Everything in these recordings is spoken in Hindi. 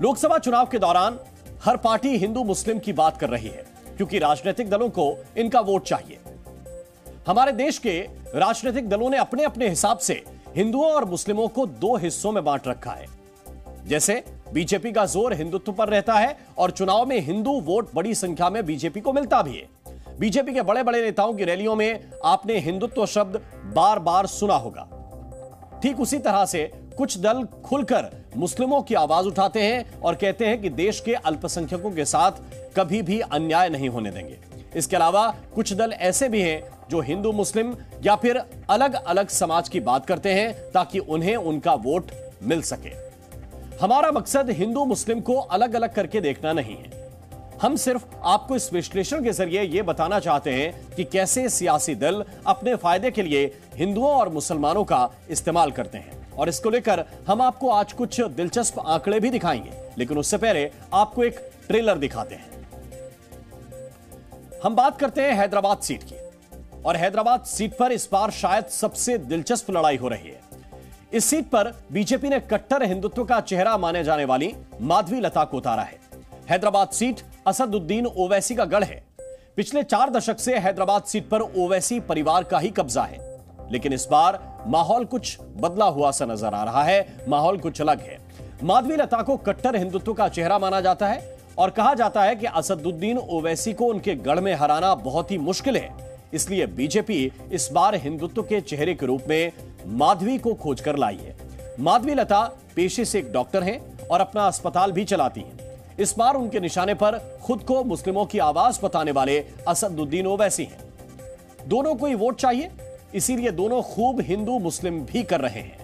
लोकसभा चुनाव के दौरान हर पार्टी हिंदू मुस्लिम की बात कर रही है, क्योंकि राजनीतिक दलों को इनका वोट चाहिए। हमारे देश के राजनीतिक दलों ने अपने अपने हिसाब से हिंदुओं और मुस्लिमों को दो हिस्सों में बांट रखा है। जैसे बीजेपी का जोर हिंदुत्व पर रहता है और चुनाव में हिंदू वोट बड़ी संख्या में बीजेपी को मिलता भी है। बीजेपी के बड़े बड़े नेताओं की रैलियों में आपने हिंदुत्व शब्द बार बार सुना होगा। ठीक उसी तरह से कुछ दल खुलकर मुस्लिमों की आवाज उठाते हैं और कहते हैं कि देश के अल्पसंख्यकों के साथ कभी भी अन्याय नहीं होने देंगे। इसके अलावा कुछ दल ऐसे भी हैं जो हिंदू मुस्लिम या फिर अलग अलग समाज की बात करते हैं ताकि उन्हें उनका वोट मिल सके। हमारा मकसद हिंदू मुस्लिम को अलग अलग करके देखना नहीं है। हम सिर्फ आपको इस विश्लेषण के जरिए यह बताना चाहते हैं कि कैसे सियासी दल अपने फायदे के लिए हिंदुओं और मुसलमानों का इस्तेमाल करते हैं। और इसको लेकर हम आपको आज कुछ दिलचस्प आंकड़े भी दिखाएंगे, लेकिन उससे पहले आपको एक ट्रेलर दिखाते हैं। हम बात करते हैं हैदराबाद सीट की, और हैदराबाद सीट पर इस बार शायद सबसे दिलचस्प लड़ाई हो रही है। इस सीट पर बीजेपी ने कट्टर हिंदुत्व का चेहरा माने जाने वाली माधवी लता को उतारा है। हैदराबाद सीट असदुद्दीन ओवैसी का गढ़ है। पिछले 4 दशक से हैदराबाद सीट पर ओवैसी परिवार का ही कब्जा है, लेकिन इस बार माहौल कुछ बदला हुआ सा नजर आ रहा है। माहौल कुछ अलग है। माधवी लता को कट्टर हिंदुत्व का चेहरा माना जाता है और कहा जाता है कि असदुद्दीन ओवैसी को उनके गढ़ में हराना बहुत ही मुश्किल है। इसलिए बीजेपी इस बार हिंदुत्व के चेहरे के रूप में माधवी को खोजकर लाई है। माधवी लता पेशे से एक डॉक्टर हैं और अपना अस्पताल भी चलाती हैं। इस बार उनके निशाने पर खुद को मुस्लिमों की आवाज बताने वाले असदुद्दीन ओवैसी हैं। दोनों को ही वोट चाहिए, इसीलिए दोनों खूब हिंदू मुस्लिम भी कर रहे हैं।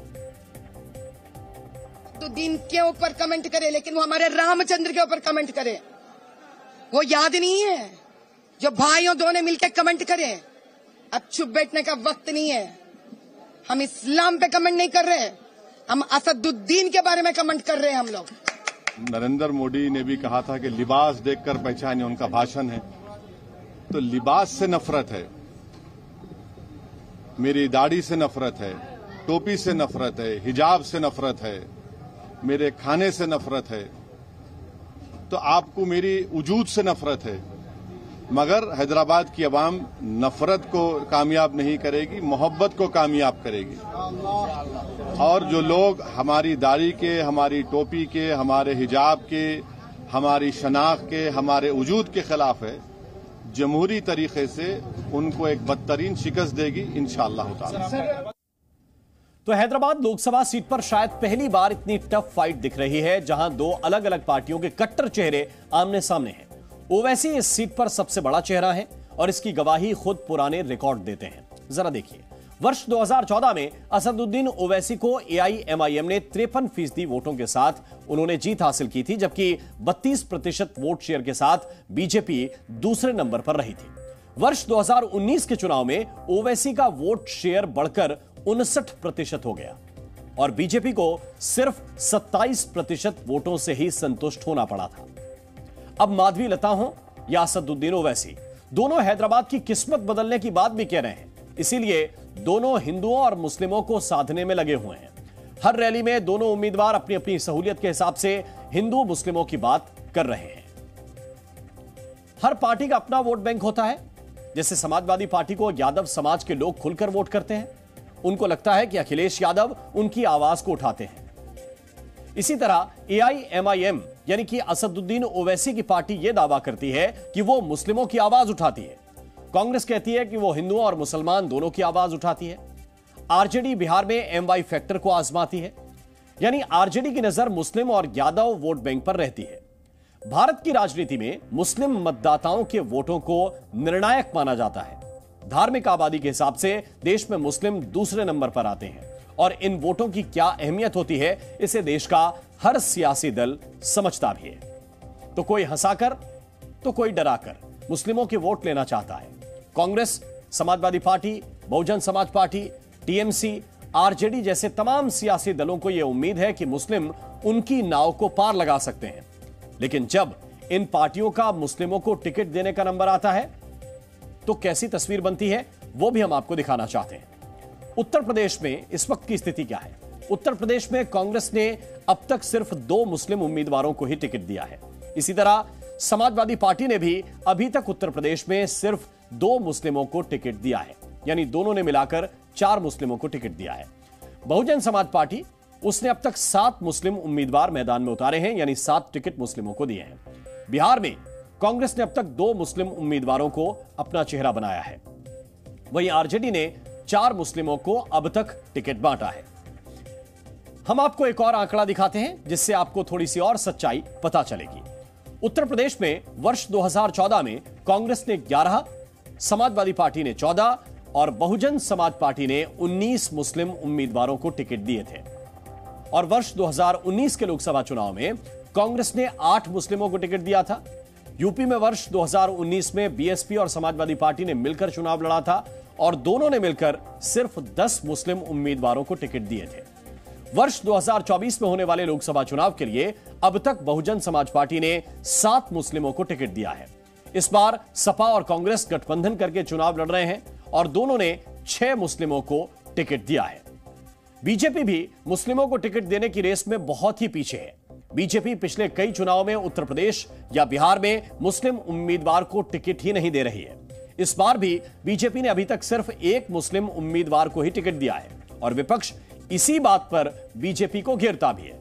तो दिन के ऊपर कमेंट करे, लेकिन वो हमारे रामचंद्र के ऊपर कमेंट करे। वो याद नहीं है जो भाइयों दोनों मिलकर कमेंट करें। अब चुप बैठने का वक्त नहीं है। हम इस्लाम पे कमेंट नहीं कर रहे, हम असदुद्दीन के बारे में कमेंट कर रहे हैं। हम लोग नरेंद्र मोदी ने भी कहा था कि लिबास देखकर पहचाने, उनका भाषण है। तो लिबास से नफरत है, मेरी दाढ़ी से नफरत है, टोपी से नफरत है, हिजाब से नफरत है, मेरे खाने से नफरत है, तो आपको मेरी वजूद से नफरत है। मगर हैदराबाद की आवाम नफरत को कामयाब नहीं करेगी, मोहब्बत को कामयाब करेगी। और जो लोग हमारी दाढ़ी के, हमारी टोपी के, हमारे हिजाब के, हमारी शनाख्त के, हमारे वजूद के खिलाफ है, जमहूरी तरीके से उनको एक बदतरीन शिकस्त देगी इंशाअल्लाह ताला। तो हैदराबाद लोकसभा सीट पर शायद पहली बार इतनी टफ फाइट दिख रही है, जहां दो अलग अलग पार्टियों के कट्टर चेहरे आमने सामने हैं। ओवैसी इस सीट पर सबसे बड़ा चेहरा है और इसकी गवाही खुद पुराने रिकॉर्ड देते हैं। जरा देखिए, वर्ष 2014 में असदुद्दीन ओवैसी को एआईएमआईएम ने 53% वोटों के साथ उन्होंने जीत हासिल की थी, जबकि 32% वोट शेयर के साथ बीजेपी दूसरे नंबर पर रही थी। वर्ष 2019 के चुनाव में ओवैसी का वोट शेयर बढ़कर 59% हो गया और बीजेपी को सिर्फ 27% वोटों से ही संतुष्ट होना पड़ा था। अब माधवी लता हो या असदुद्दीन ओवैसी, दोनों हैदराबाद की किस्मत बदलने की बात भी कह रहे हैं। इसीलिए दोनों हिंदुओं और मुस्लिमों को साधने में लगे हुए हैं। हर रैली में दोनों उम्मीदवार अपनी अपनी सहूलियत के हिसाब से हिंदू मुस्लिमों की बात कर रहे हैं। हर पार्टी का अपना वोट बैंक होता है। जैसे समाजवादी पार्टी को यादव समाज के लोग खुलकर वोट करते हैं, उनको लगता है कि अखिलेश यादव उनकी आवाज को उठाते हैं। इसी तरह एआईएमआईएम यानी कि असदुद्दीन ओवैसी की पार्टी यह दावा करती है कि वो मुस्लिमों की आवाज उठाती है। कांग्रेस कहती है कि वो हिंदुओं और मुसलमान दोनों की आवाज उठाती है। आरजेडी बिहार में एमवाई फैक्टर को आजमाती है, यानी आरजेडी की नजर मुस्लिम और यादव वोट बैंक पर रहती है। भारत की राजनीति में मुस्लिम मतदाताओं के वोटों को निर्णायक माना जाता है। धार्मिक आबादी के हिसाब से देश में मुस्लिम दूसरे नंबर पर आते हैं और इन वोटों की क्या अहमियत होती है, इसे देश का हर सियासी दल समझता भी है। तो कोई हंसाकर तो कोई डराकर मुस्लिमों के वोट लेना चाहता है। Congress, Samajwadi party, Bahujan Samaj party, TMC, RJD जैसे तमाम सियासी दलों को यह उम्मीद है कि मुस्लिम उनकी नाव को पार लगा सकते हैं। लेकिन जब इन पार्टियों का मुस्लिमों को टिकट देने का नंबर आता है तो कैसी तस्वीर बनती है, वो भी हम आपको दिखाना चाहते हैं। उत्तर प्रदेश में इस वक्त की स्थिति क्या है? उत्तर प्रदेश में कांग्रेस ने अब तक सिर्फ 2 मुस्लिम उम्मीदवारों को ही टिकट दिया है। इसी तरह समाजवादी पार्टी ने भी अभी तक उत्तर प्रदेश में सिर्फ 2 मुस्लिमों को टिकट दिया है, यानी दोनों ने मिलाकर 4 मुस्लिमों को टिकट दिया है। बहुजन समाज पार्टी, उसने अब तक 7 मुस्लिम उम्मीदवार मैदान में उतारे हैं, यानी 7 टिकट मुस्लिमों को दिए हैं। बिहार में कांग्रेस ने अब तक 2 मुस्लिम उम्मीदवारों को अपना चेहरा बनाया है। वहीं आरजेडी ने 4 मुस्लिमों को अब तक टिकट बांटा है। हम आपको एक और आंकड़ा दिखाते हैं जिससे आपको थोड़ी सी और सच्चाई पता चलेगी। उत्तर प्रदेश में वर्ष 2014 में कांग्रेस ने 11, समाजवादी पार्टी ने 14 और बहुजन समाज पार्टी ने 19 मुस्लिम उम्मीदवारों को टिकट दिए थे। और वर्ष 2019 के लोकसभा चुनाव में कांग्रेस ने 8 मुस्लिमों को टिकट दिया था। यूपी में वर्ष 2019 में बीएसपी और समाजवादी पार्टी ने मिलकर चुनाव लड़ा था और दोनों ने मिलकर सिर्फ 10 मुस्लिम उम्मीदवारों को टिकट दिए थे। वर्ष 2024 में होने वाले लोकसभा चुनाव के लिए अब तक बहुजन समाज पार्टी ने 7 मुस्लिमों को टिकट दिया है। इस बार सपा और कांग्रेस गठबंधन करके चुनाव लड़ रहे हैं और दोनों ने 6 मुस्लिमों को टिकट दिया है। बीजेपी भी मुस्लिमों को टिकट देने की रेस में बहुत ही पीछे है। बीजेपी पिछले कई चुनाव में उत्तर प्रदेश या बिहार में मुस्लिम उम्मीदवार को टिकट ही नहीं दे रही है। इस बार भी बीजेपी ने अभी तक सिर्फ 1 मुस्लिम उम्मीदवार को ही टिकट दिया है और विपक्ष इसी बात पर बीजेपी को घेरता भी है।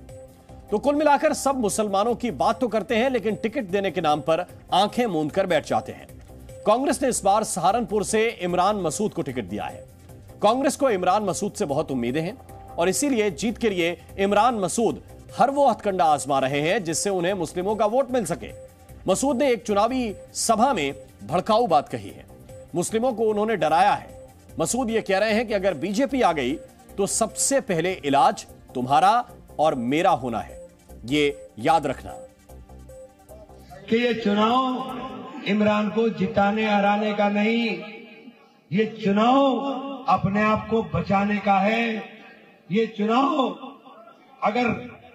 तो कुल मिलाकर सब मुसलमानों की बात तो करते हैं, लेकिन टिकट देने के नाम पर आंखें मूंद कर बैठ जाते हैं। कांग्रेस ने इस बार सहारनपुर से इमरान मसूद को टिकट दिया है। कांग्रेस को इमरान मसूद से बहुत उम्मीदें हैं और इसीलिए जीत के लिए इमरान मसूद हर वो हथकंडा आजमा रहे हैं जिससे उन्हें मुस्लिमों का वोट मिल सके। मसूद ने एक चुनावी सभा में भड़काऊ बात कही है। मुस्लिमों को उन्होंने डराया है। मसूद ये कह रहे हैं कि अगर बीजेपी आ गई तो सबसे पहले इलाज तुम्हारा और मेरा होना है, ये याद रखना कि ये चुनाव इमरान को जिताने हराने का नहीं, ये चुनाव अपने आप को बचाने का है। ये चुनाव अगर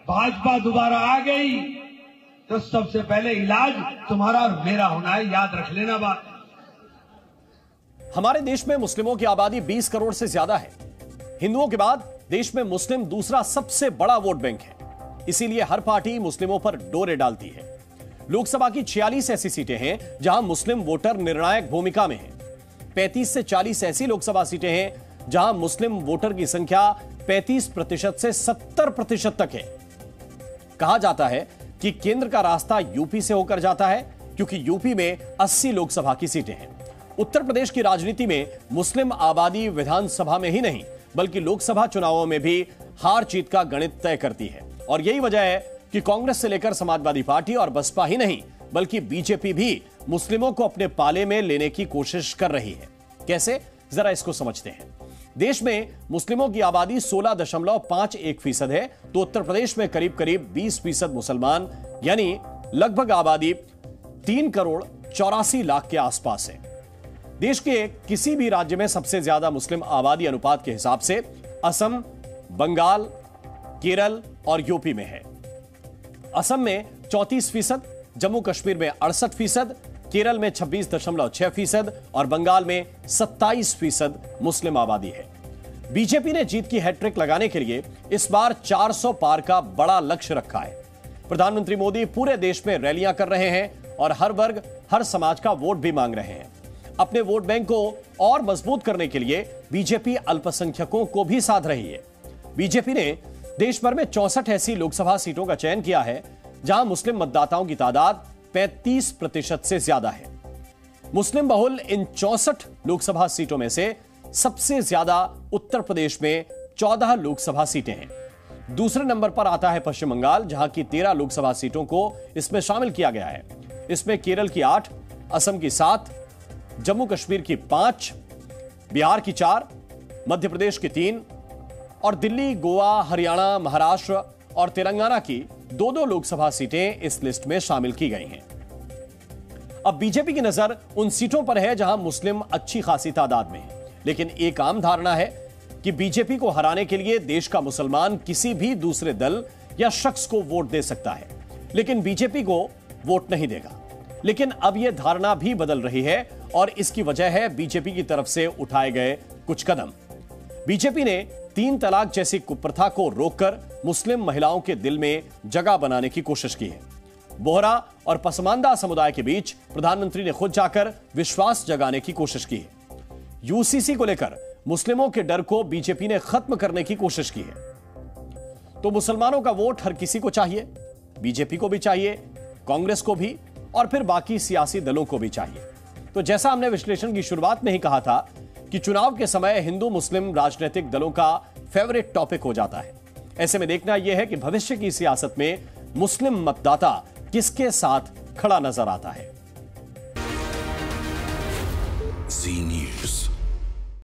भाजपा दोबारा आ गई तो सबसे पहले इलाज तुम्हारा और मेरा होना है, याद रख लेना बात। हमारे देश में मुस्लिमों की आबादी 20 करोड़ से ज्यादा है। हिंदुओं के बाद देश में मुस्लिम दूसरा सबसे बड़ा वोट बैंक है। इसीलिए हर पार्टी मुस्लिमों पर डोरे डालती है। लोकसभा की 46 ऐसी सीटें हैं जहां मुस्लिम वोटर निर्णायक भूमिका में हैं। 35 से 40 ऐसी लोकसभा सीटें हैं जहां मुस्लिम वोटर की संख्या 35% से 70% तक है। कहा जाता है कि केंद्र का रास्ता यूपी से होकर जाता है क्योंकि यूपी में 80 लोकसभा की सीटें हैं। उत्तर प्रदेश की राजनीति में मुस्लिम आबादी विधानसभा में ही नहीं बल्कि लोकसभा चुनावों में भी हार जीत का गणित तय करती है। और यही वजह है कि कांग्रेस से लेकर समाजवादी पार्टी और बसपा ही नहीं बल्कि बीजेपी भी मुस्लिमों को अपने पाले में लेने की कोशिश कर रही है। कैसे, जरा इसको समझते हैं। देश में मुस्लिमों की आबादी 16.51% है तो उत्तर प्रदेश में करीब करीब 20% मुसलमान, यानी लगभग आबादी 3 करोड़ 84 लाख के आसपास है। देश के किसी भी राज्य में सबसे ज्यादा मुस्लिम आबादी अनुपात के हिसाब से असम, बंगाल, केरल और यूपी में है। असम में 34%, जम्मू कश्मीर में 68%, केरल में 26.6% और बंगाल में 27% मुस्लिम आबादी है। बीजेपी ने जीत की हैट्रिक लगाने के लिए इस बार 400 पार का बड़ा लक्ष्य रखा है। प्रधानमंत्री मोदी पूरे देश में रैलियां कर रहे हैं और हर वर्ग, हर समाज का वोट भी मांग रहे हैं। अपने वोट बैंक को और मजबूत करने के लिए बीजेपी अल्पसंख्यकों को भी साध रही है। बीजेपी ने देश भर में 64 ऐसी लोकसभा सीटों का चयन किया है जहां मुस्लिम मतदाताओं की तादाद 35% से ज्यादा है। मुस्लिम बहुल इन 64 लोकसभा सीटों में से सबसे ज्यादा उत्तर प्रदेश में 14 लोकसभा सीटें हैं। दूसरे नंबर पर आता है पश्चिम बंगाल, जहां की 13 लोकसभा सीटों को इसमें शामिल किया गया है। इसमें केरल की 8, असम की 7, जम्मू कश्मीर की 5, बिहार की 4, मध्य प्रदेश की 3 और दिल्ली, गोवा, हरियाणा, महाराष्ट्र और तेलंगाना की 2-2 लोकसभा सीटें इस लिस्ट में शामिल की गई हैं। अब बीजेपी की नजर उन सीटों पर है जहां मुस्लिम अच्छी खासी तादाद में है, लेकिन एक आम धारणा है कि बीजेपी को हराने के लिए देश का मुसलमान किसी भी दूसरे दल या शख्स को वोट दे सकता है, लेकिन बीजेपी को वोट नहीं देगा। लेकिन अब यह धारणा भी बदल रही है और इसकी वजह है बीजेपी की तरफ से उठाए गए कुछ कदम। बीजेपी ने 3 तलाक जैसी कुप्रथा को रोककर मुस्लिम महिलाओं के दिल में जगह बनाने की कोशिश की है। बोहरा और पसमानदा समुदाय के बीच प्रधानमंत्री ने खुद जाकर विश्वास जगाने की कोशिश की है। यूसीसी को लेकर मुस्लिमों के डर को बीजेपी ने खत्म करने की कोशिश की है। तो मुसलमानों का वोट हर किसी को चाहिए, बीजेपी को भी चाहिए, कांग्रेस को भी, और फिर बाकी सियासी दलों को भी चाहिए। तो जैसा हमने विश्लेषण की शुरुआत में ही कहा था कि चुनाव के समय हिंदू मुस्लिम राजनीतिक दलों का फेवरेट टॉपिक हो जाता है। ऐसे में देखना यह है कि भविष्य की सियासत में मुस्लिम मतदाता किसके साथ खड़ा नजर आता है। जी न्यूज़।